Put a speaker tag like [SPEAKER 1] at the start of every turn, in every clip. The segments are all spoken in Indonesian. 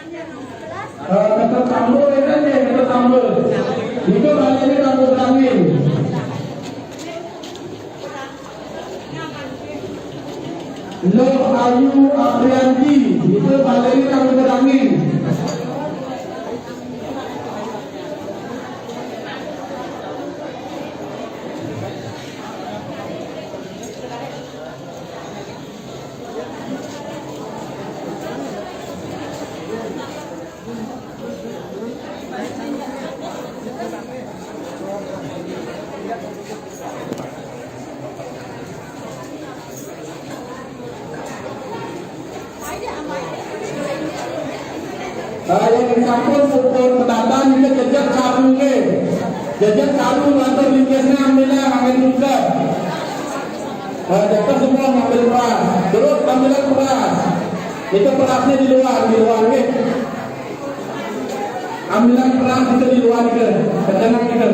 [SPEAKER 1] Kata tambul ini aja, kata tambul. Itu kali ini tambul angin. Lo Ayu Aprianti, itu kali ini tambul angin. Yang dicampur pukul petatan ini jejak saru ke, jejak saru atau linkesnya ambilnya angin juga. Jejak semua ambil beras, terus ambilnya beras. Itu berasnya di luar ke. Ambilnya beras itu di luar ke, ketenang ke.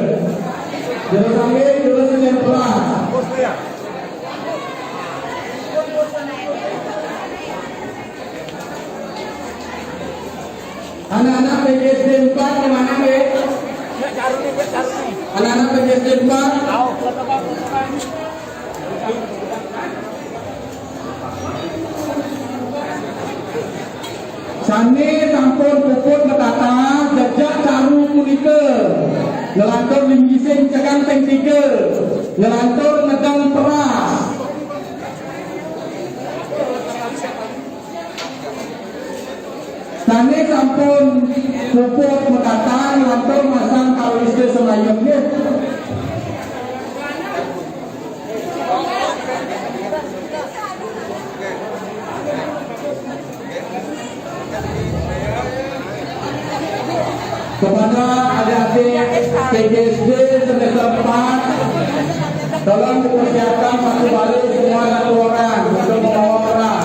[SPEAKER 1] Terus ambil, terus ini beras. Anak-anak PGSD 4 kemana be? Anak-anak PGSD 4 Sani tampun puput metata jejak caru kulike ngelantur linggising cekan teng 3 ngelantur ngedang peras. Sani sampun pupuk metata ngelantur masang kaliste selayaknya. Kepada adik-adik PGSD semester 4, tolong dipersiapkan satu balik semua 1 orang untuk membawa beras.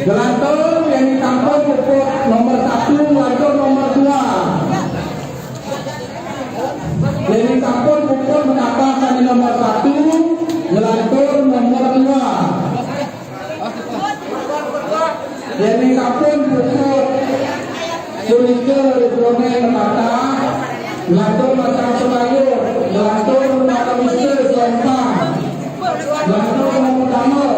[SPEAKER 1] Gelantur yang ditampung pupuk nomor 1 atau nomor 2. Yang ditampung pupuk mendapatkan nomor 1, gelantur nomor 2. Yang ditampung pupuk kulike drone mata, gelantur macam selayur, gelantur macam istri selempang, gelantur nomor utama.